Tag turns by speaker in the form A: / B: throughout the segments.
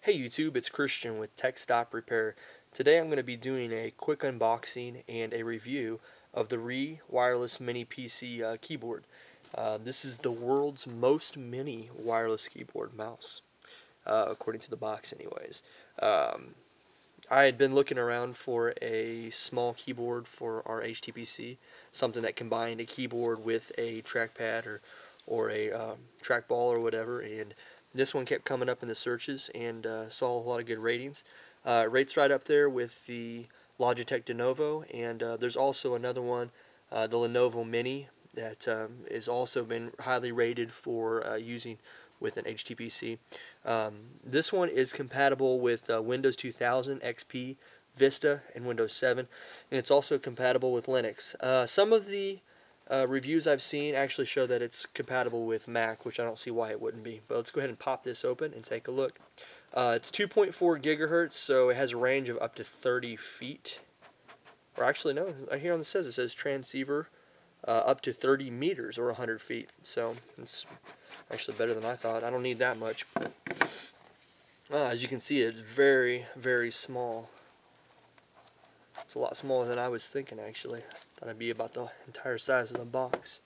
A: Hey YouTube, it's Christian with Tech Stop Repair. Today I'm going to be doing a quick unboxing and a review of the RE Wireless Mini PC keyboard. This is the world's most mini wireless keyboard mouse, according to the box anyways. I had been looking around for a small keyboard for our HTPC, something that combined a keyboard with a trackpad or a trackball or whatever, and this one kept coming up in the searches and saw a lot of good ratings. Rates right up there with the Logitech Lenovo, and there's also another one, the Lenovo Mini, that has also been highly rated for using with an HTPC. This one is compatible with Windows 2000, XP, Vista, and Windows 7, and it's also compatible with Linux. Some of the reviews I've seen actually show that it's compatible with Mac, which I don't see why it wouldn't be. But let's go ahead and pop this open and take a look. It's 2.4 gigahertz, so it has a range of up to 30 feet. Or actually, no, here on the it says transceiver up to 30 meters or 100 feet. So it's actually better than I thought. I don't need that much. But, as you can see, it's very, very small. It's a lot smaller than I was thinking, actually. Thought it'd be about the entire size of the box.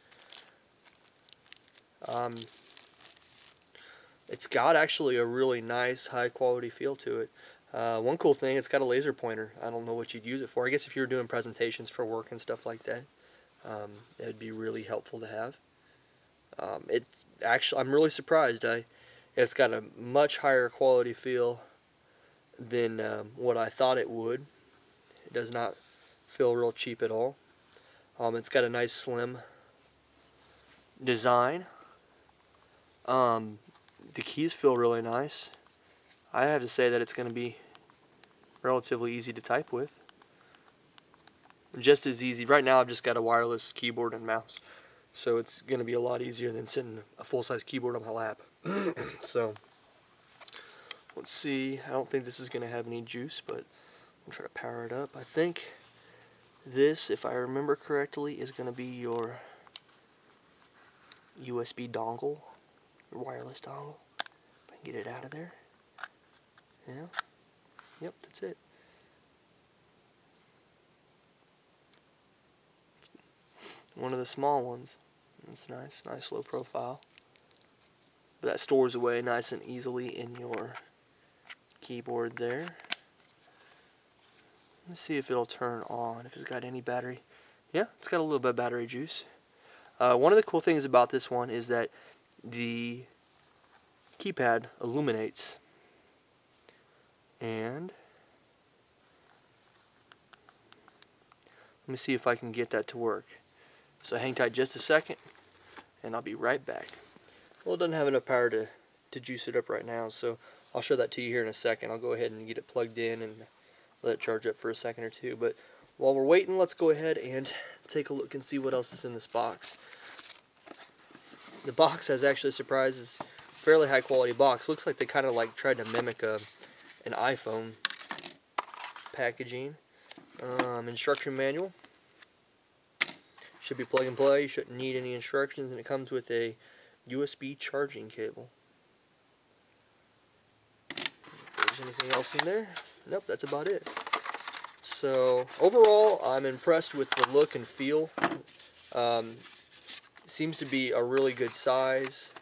A: It's got actually a really nice, high-quality feel to it. One cool thing, it's got a laser pointer. I don't know what you'd use it for. I guess if you were doing presentations for work and stuff like that, it would be really helpful to have. It's actually, I'm really surprised. It's got a much higher quality feel than what I thought it would. It does not feel real cheap at all. It's got a nice slim design. The keys feel really nice. I have to say that it's going to be relatively easy to type with. Just as easy. Right now I've just got a wireless keyboard and mouse, so it's going to be a lot easier than sitting a full-size keyboard on my lap. So let's see. I don't think this is going to have any juice, but I'll try to power it up. I think this, if I remember correctly, is going to be your USB dongle, your wireless dongle. If I can get it out of there. Yeah. Yep, that's it. One of the small ones. That's nice. Nice low profile. But that stores away nice and easily in your keyboard there. Let's see if it'll turn on, if it's got any battery. Yeah, it's got a little bit of battery juice. One of the cool things about this one is that the keypad illuminates. And let me see if I can get that to work. So hang tight just a second, and I'll be right back. Well, it doesn't have enough power to juice it up right now, so I'll show that to you here in a second. I'll go ahead and get it plugged in and let it charge up for a second or two. But while we're waiting, let's go ahead and take a look and see what else is in this box. The box has actually surprised. It's a fairly high quality box. Looks like they kind of like tried to mimic an iPhone packaging. Instruction manual. Should be plug and play. You shouldn't need any instructions, and it comes with a USB charging cable. If there's anything else in there? Nope, that's about it. So overall, I'm impressed with the look and feel. Seems to be a really good size.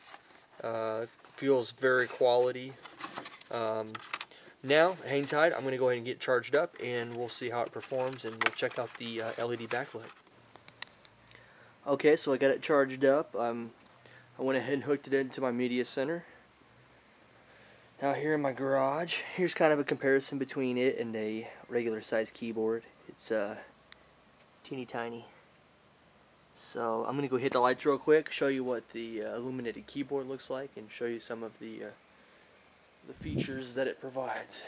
A: Feels very quality. Now, hang tight. I'm going to go ahead and get it charged up, and we'll see how it performs, and we'll check out the LED backlight. Okay, so I got it charged up. I went ahead and hooked it into my media center. Now here in my garage, here's kind of a comparison between it and a regular size keyboard. It's teeny tiny. So I'm going to go hit the lights real quick, show you what the illuminated keyboard looks like, and show you some of the features that it provides.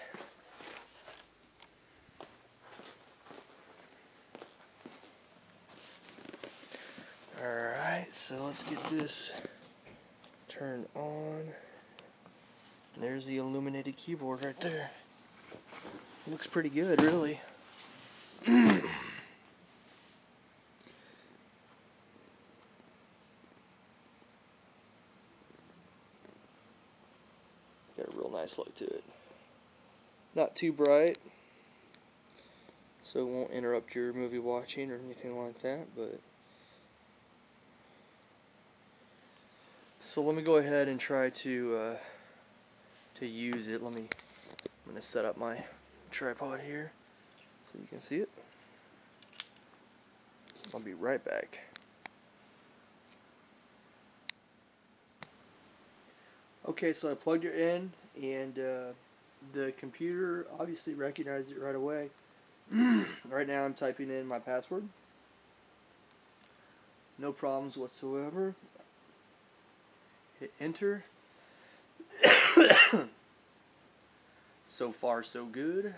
A: Alright, so let's get this turned on. There's the illuminated keyboard right there. Looks pretty good, really. Got a real nice look to it. not too bright, so it won't interrupt your movie watching or anything like that. But so let me go ahead and try to use it. I'm gonna set up my tripod here so you can see it. I'll be right back. Okay, so I plugged it in, and the computer obviously recognized it right away. Right now I'm typing in my password. No problems whatsoever. Hit enter. So far so good.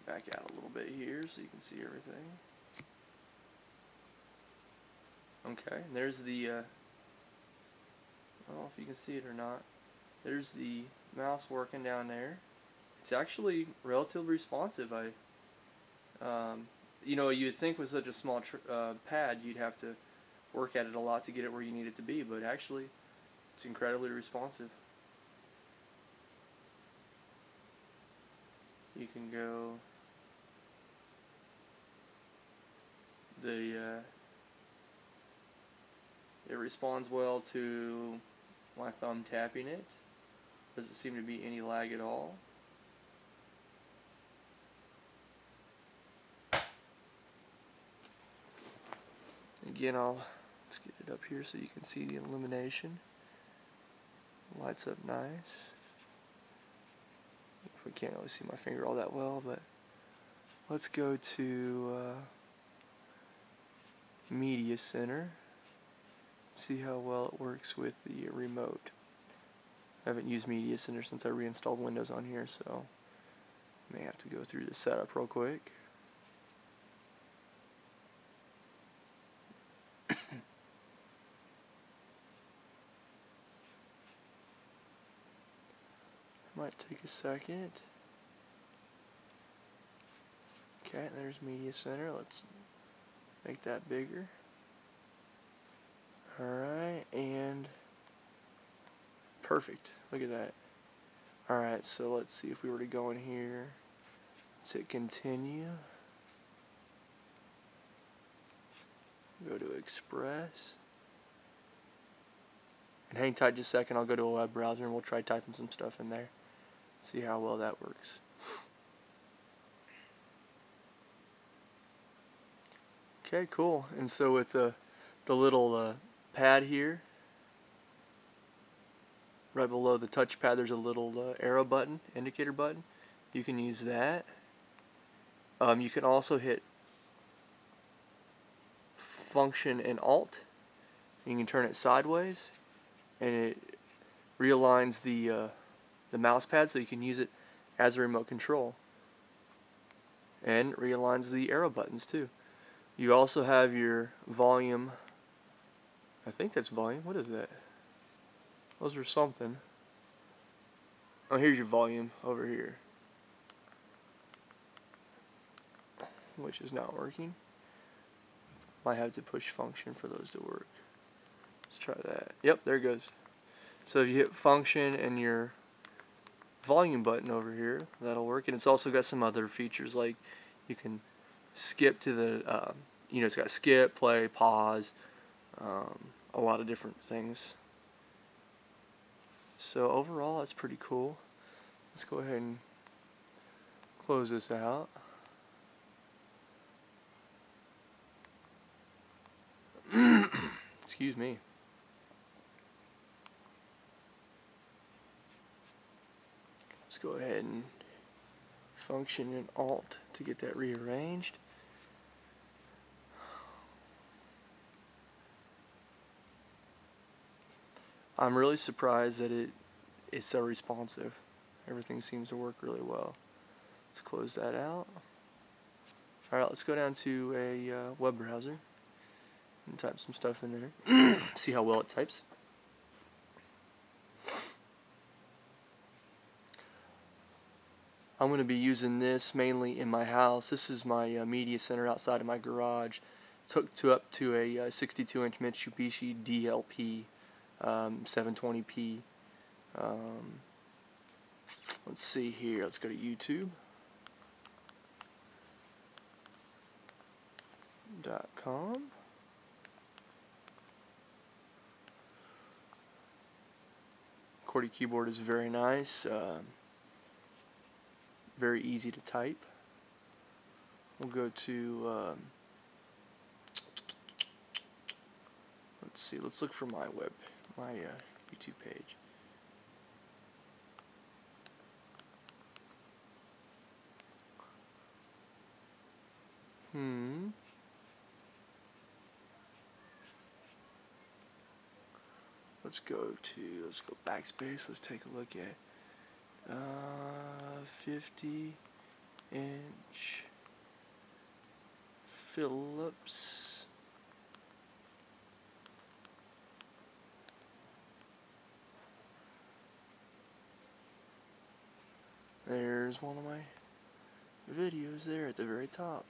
A: Back out a little bit here so you can see everything. Okay, and there's the, I don't know if you can see it or not. There's the mouse working down there. It's actually relatively responsive. You know, you'd think with such a small pad you'd have to work at it a lot to get it where you need it to be, but actually it's incredibly responsive. You can go it responds well to my thumb tapping it. Doesn't seem to be any lag at all. Again, let's get it up here so you can see the illumination. Lights up nice. We can't really see my finger all that well, but let's go to Media Center. See how well it works with the remote. I haven't used Media Center since I reinstalled Windows on here, so I may have to go through the setup real quick. Might take a second. Okay, there's Media Center. Let's make that bigger. Alright, and perfect. Look at that. Alright, so let's see if we were to go in here. Let's hit continue. Go to Express. And hang tight just a second, I'll go to a web browser and we'll try typing some stuff in there. See how well that works. Okay, cool. And so with the little pad here, right below the touchpad there's a little arrow button, indicator button. You can use that. You can also hit Function and Alt. You can turn it sideways, and it realigns the mouse pad so you can use it as a remote control. And realigns the arrow buttons too. You also have your volume. I think that's volume. What is that? Those are something. Oh, here's your volume over here, which is not working. Might have to push function for those to work. Let's try that. Yep, there it goes. So if you hit function and your volume button over here, that'll work. And it's also got some other features, like you can skip to the, it's got skip, play, pause, a lot of different things. So overall, that's pretty cool. Let's go ahead and close this out. Excuse me. Let's go ahead and function and Alt to get that rearranged. I'm really surprised that it's so responsive. Everything seems to work really well. Let's close that out. Alright, let's go down to a web browser and type some stuff in there. See how well it types. I'm going to be using this mainly in my house. This is my media center outside of my garage. It's hooked up to a 62-inch Mitsubishi DLP 720p. Let's see here. Let's go to YouTube.com. QWERTY keyboard is very nice. Very easy to type. We'll go to let's see. Let's look for my YouTube page. Let's go backspace. Let's take a look at 50-inch Phillips. There's one of my videos there at the very top.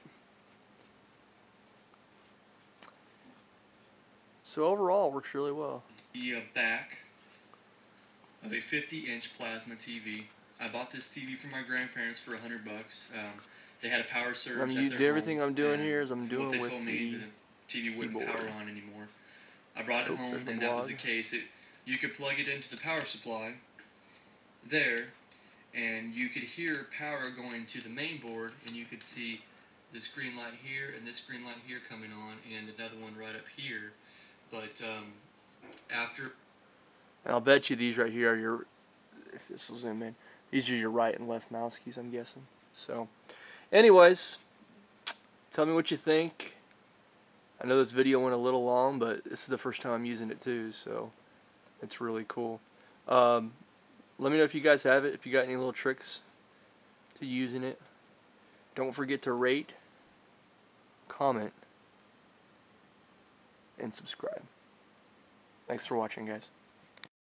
A: So overall, it works really well.
B: The back of a 50-inch plasma TV. I bought this TV for my grandparents for $100. They had a power surge at their
A: everything
B: home,
A: I'm doing here is I'm doing
B: what they
A: with
B: told me, the TV wouldn't
A: keyboard.
B: power on anymore. I brought it home, and that was the case. You could plug it into the power supply there, and you could hear power going to the main board, and you could see this green light here and this green light here coming on, and another one right up here. But after...
A: And I'll bet you these right here are your, if this will zoom in, these are your right and left mouse keys, I'm guessing. So, anyways, tell me what you think. I know this video went a little long, but this is the first time I'm using it too, so it's really cool. Let me know if you guys have it, if you got any little tricks to using it. Don't forget to rate, comment, and subscribe. Thanks for watching, guys.